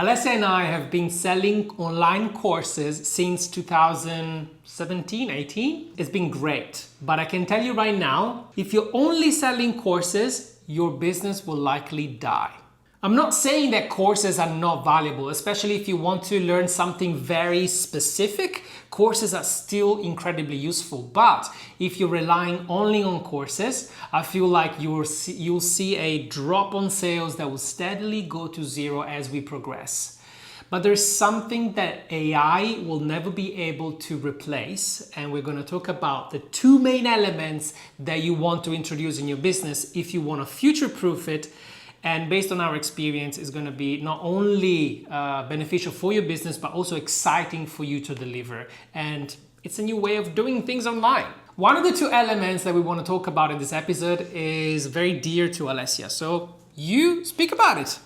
Alessia and I have been selling online courses since 2017, 18. It's been great. But I can tell you right now, if you're only selling courses, your business will likely die. I'm not saying that courses are not valuable, especially if you want to learn something very specific. Courses are still incredibly useful, but if you're relying only on courses, I feel like you'll see a drop on sales that will steadily go to zero as we progress. But there's something that AI will never be able to replace, and we're going to talk about the two main elements that you want to introduce in your business if you want to future-proof it. And based on our experience, it's going to be not only beneficial for your business, but also exciting for you to deliver. And it's a new way of doing things online. One of the two elements that we want to talk about in this episode is very dear to Alessia. So you speak about it.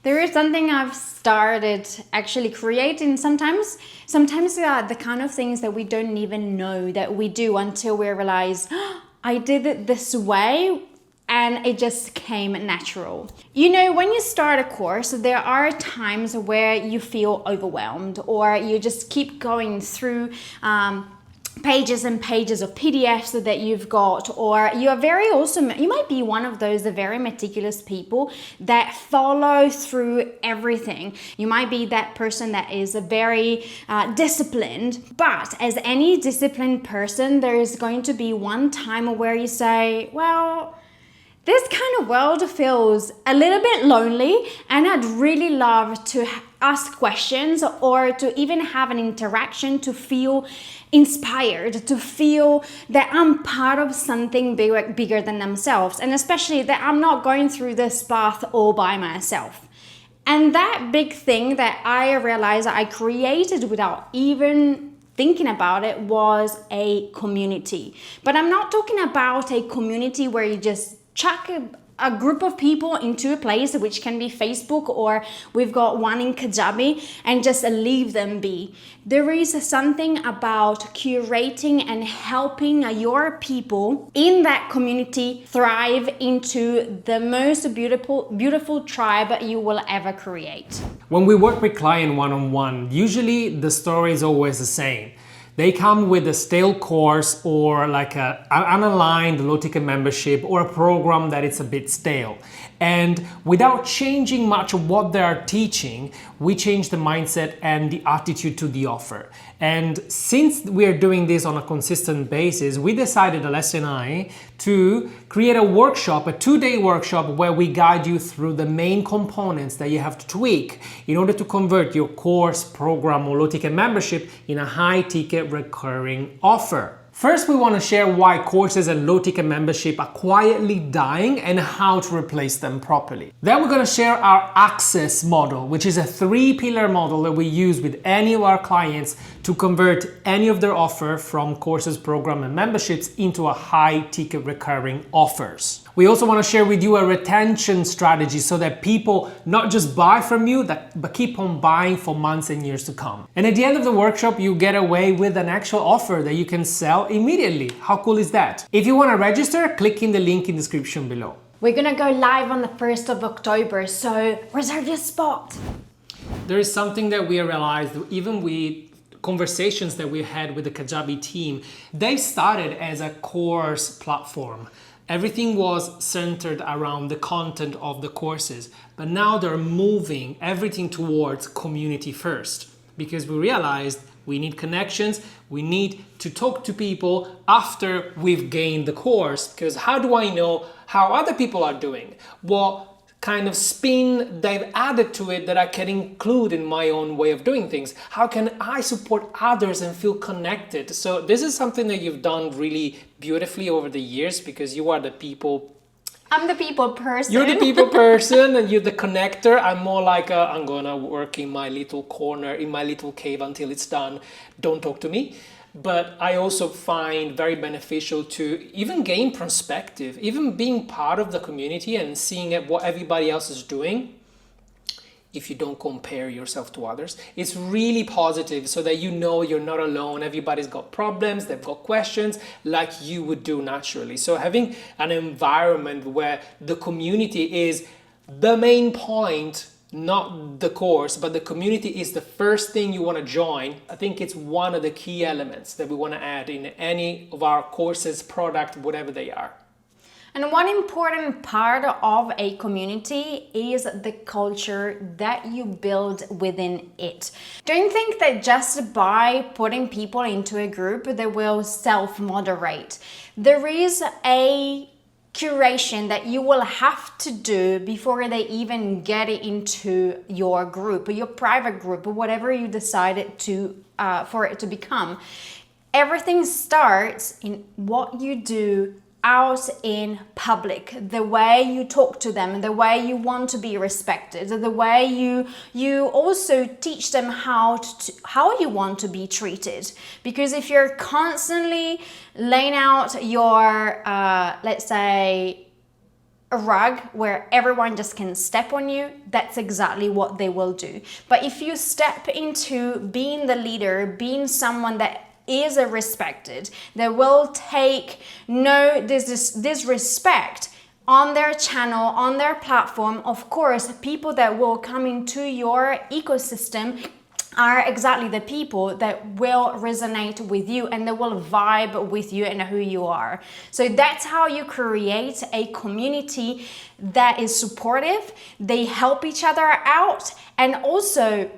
There is something I've started actually creating sometimes the kind of things that we don't even know that we do until we realize, oh, I did it this way. And it just came natural. You know, when you start a course, there are times where you feel overwhelmed or you just keep going through pages and pages of PDFs that you've got, or you are very awesome. You might be one of those very meticulous people that follow through everything. You might be that person that is very disciplined, but as any disciplined person, there is going to be one time where you say, well, this kind of world feels a little bit lonely, and I'd really love to ask questions or to even have an interaction to feel inspired, to feel that I'm part of something bigger than themselves, and especially that I'm not going through this path all by myself. And that big thing that I realized I created without even thinking about it was a community. But I'm not talking about a community where you just chuck a group of people into a place, which can be Facebook, or we've got one in Kajabi, and just leave them be. There is something about curating and helping your people in that community thrive into the most beautiful tribe you will ever create. When we work with client one-on-one, usually the story is always the same. They come with a stale course or like an unaligned low-ticket membership or a program that is a bit stale. And without changing much of what they are teaching, we change the mindset and the attitude to the offer. And since we are doing this on a consistent basis, we decided, Alessia and I, to create a workshop, a 2-day workshop where we guide you through the main components that you have to tweak in order to convert your course, program, or low-ticket membership in a high-ticket recurring offer. First, we want to share why courses and low-ticket membership are quietly dying and how to replace them properly. Then we're going to share our access model, which is a 3-pillar model that we use with any of our clients to convert any of their offer from courses, program, and memberships into a high-ticket recurring offers. We also want to share with you a retention strategy so that people not just buy from you, but keep on buying for months and years to come. And at the end of the workshop, you get away with an actual offer that you can sell immediately. How cool is that? If you want to register, click in the link in the description below. We're gonna go live on the 1st of October, so reserve your spot. There is something that we realized, even with conversations that we had with the Kajabi team. They started as a course platform. Everything was centered around the content of the courses, but now they're moving everything towards community first, because we realized we need connections, we need to talk to people after we've gained the course, because how do I know how other people are doing? What kind of spin they've added to it that I can include in my own way of doing things? How can I support others and feel connected? So this is something that you've done really beautifully over the years, because you are the people. I'm the people person. You're the people person and you're the connector. I'm more like I'm gonna work in my little corner, in my little cave until it's done. Don't talk to me. But I also find very beneficial to even gain perspective, even being part of the community and seeing what everybody else is doing. If you don't compare yourself to others, it's really positive, so that you know you're not alone. Everybody's got problems, they've got questions, like you would do naturally. So having an environment where the community is the main point not the course, but the community is the first thing you want to join, I think it's one of the key elements that we want to add in any of our courses, product, whatever they are. And one important part of a community is the culture that you build within it. Don't think that just by putting people into a group, they will self-moderate. There is a curation that you will have to do before they even get into your group, or your private group, or whatever you decided to for it to become. Everything starts in what you do out in public, the way you talk to them, the way you want to be respected, the way you also teach them how you want to be treated. Because if you're constantly laying out your, let's say, a rug where everyone just can step on you, that's exactly what they will do. But if you step into being the leader, being someone that is respected, that will take no disrespect on their channel, on their platform, of course, people that will come into your ecosystem are exactly the people that will resonate with you and that will vibe with you and who you are. So that's how you create a community that is supportive. They help each other out, and also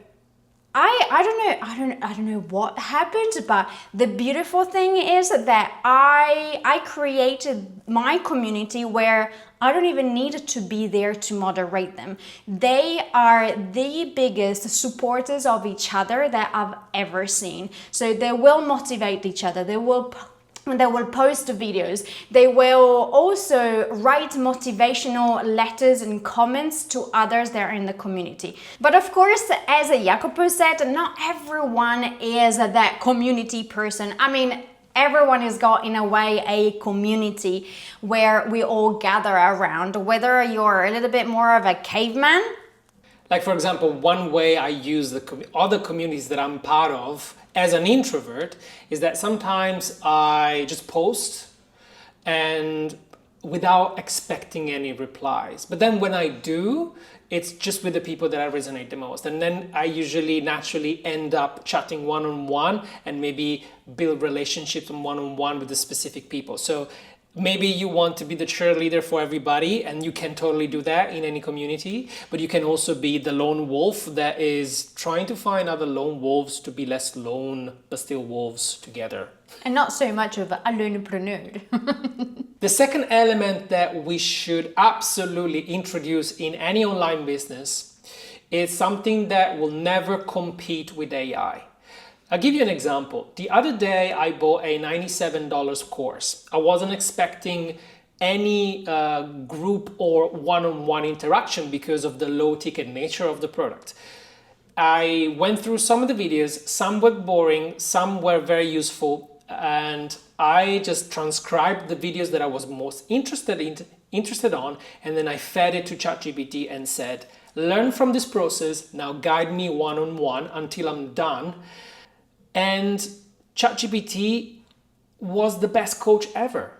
I don't know what happened, but the beautiful thing is that I created my community where I don't even need to be there to moderate them. They are the biggest supporters of each other that I've ever seen. So they will motivate each other. They will post videos. They will also write motivational letters and comments to others that are in the community. But of course, as Jacopo said, not everyone is that community person. I mean, everyone has got, in a way, a community where we all gather around, whether you're a little bit more of a caveman. Like, for example, one way I use the other communities that I'm part of as an introvert is that sometimes I just post and without expecting any replies. But then when I do, it's just with the people that I resonate the most. And then I usually naturally end up chatting one-on-one and maybe build relationships one-on-one with the specific people. So maybe you want to be the cheerleader for everybody, and you can totally do that in any community, but you can also be the lone wolf that is trying to find other lone wolves to be less lone, but still wolves together. And not so much of a lonepreneur. The second element that we should absolutely introduce in any online business is something that will never compete with AI. I'll give you an example. The other day, I bought a $97 course. I wasn't expecting any group or one-on-one interaction because of the low-ticket nature of the product. I went through some of the videos, some were boring, some were very useful, and I just transcribed the videos that I was most interested on, and then I fed it to ChatGPT and said, learn from this process, now guide me one-on-one until I'm done. And ChatGPT was the best coach ever.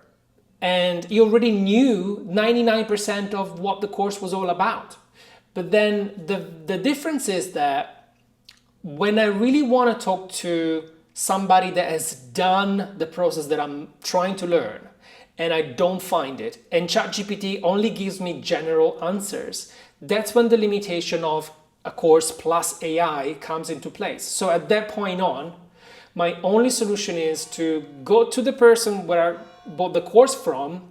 And he already knew 99% of what the course was all about. But then the difference is that when I really want to talk to somebody that has done the process that I'm trying to learn, and I don't find it, and ChatGPT only gives me general answers, that's when the limitation of a course plus AI comes into place. So at that point on, my only solution is to go to the person where I bought the course from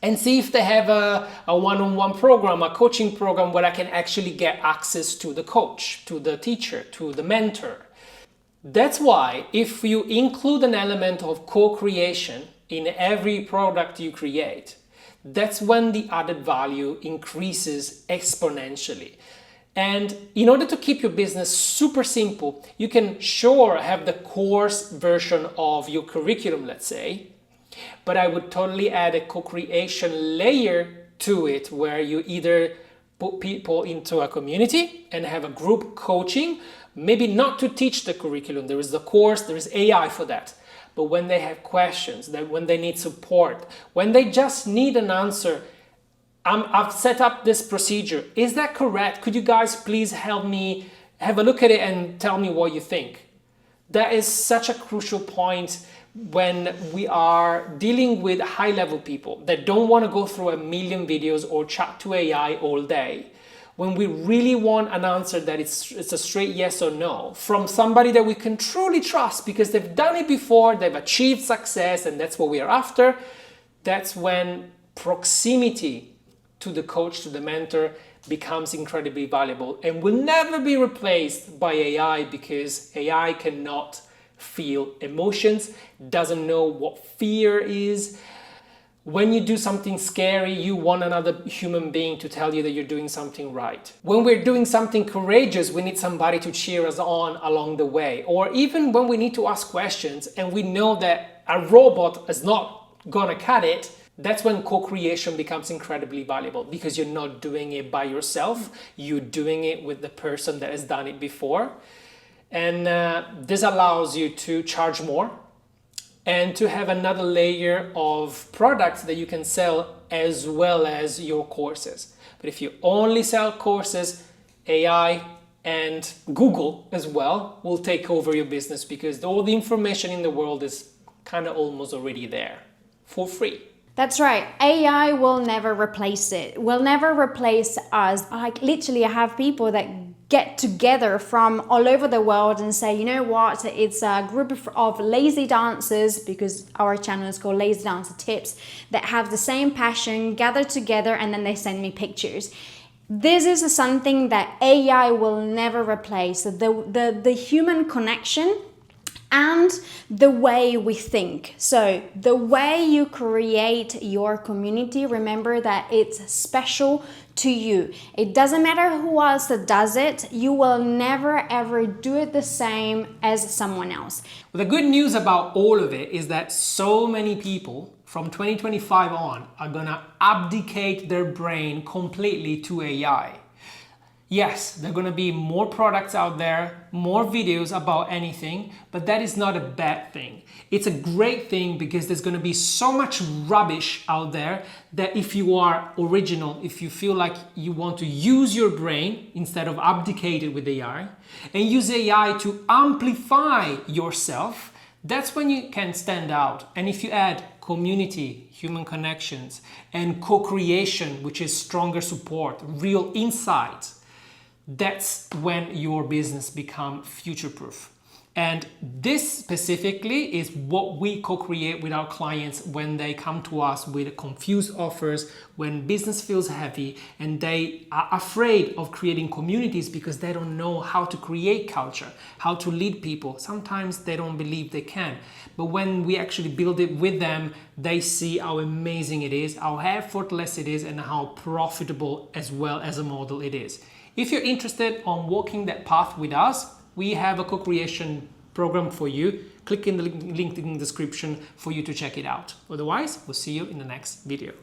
and see if they have a one-on-one program, a coaching program where I can actually get access to the coach, to the teacher, to the mentor. That's why if you include an element of co-creation in every product you create, that's when the added value increases exponentially. And in order to keep your business super simple, you can have the course version of your curriculum, let's say, but I would totally add a co-creation layer to it where you either put people into a community and have a group coaching, maybe not to teach the curriculum, there is the course, there is AI for that. But when they have questions, when they need support, when they just need an answer, I've set up this procedure. Is that correct? Could you guys please help me have a look at it and tell me what you think? That is such a crucial point when we are dealing with high-level people that don't want to go through a million videos or chat to AI all day. When we really want an answer that it's a straight yes or no from somebody that we can truly trust because they've done it before, they've achieved success, and that's what we are after, that's when proximity to the coach, to the mentor, becomes incredibly valuable and will never be replaced by AI because AI cannot feel emotions, doesn't know what fear is. When you do something scary, you want another human being to tell you that you're doing something right. When we're doing something courageous, we need somebody to cheer us on along the way. Or even when we need to ask questions and we know that a robot is not gonna cut it, that's when co-creation becomes incredibly valuable because you're not doing it by yourself, you're doing it with the person that has done it before. And this allows you to charge more and to have another layer of products that you can sell as well as your courses. But if you only sell courses, AI and Google as well will take over your business because all the information in the world is kind of almost already there for free. That's right. AI will never replace it. Will never replace us. Like literally, I have people that get together from all over the world and say, you know what, it's a group of lazy dancers, because our channel is called Lazy Dancer Tips, that have the same passion, gather together, and then they send me pictures. This is something that AI will never replace. The human connection and the way we think. So the way you create your community, remember that it's special to you. It doesn't matter who else does it. You will never ever do it the same as someone else. Well, the good news about all of it is that so many people from 2025 on are gonna abdicate their brain completely to AI. Yes, there are going to be more products out there, more videos about anything, but that is not a bad thing. It's a great thing because there's going to be so much rubbish out there that if you are original, if you feel like you want to use your brain instead of abdicate it with AI and use AI to amplify yourself, that's when you can stand out. And if you add community, human connections, and co-creation, which is stronger support, real insights, that's when your business becomes future-proof. And this specifically is what we co-create with our clients when they come to us with confused offers, when business feels heavy and they are afraid of creating communities because they don't know how to create culture, how to lead people. Sometimes they don't believe they can. But when we actually build it with them, they see how amazing it is, how effortless it is, and how profitable as well as a model it is. If you're interested on walking that path with us, we have a co-creation program for you. Click in the link in the description for you to check it out. Otherwise, we'll see you in the next video.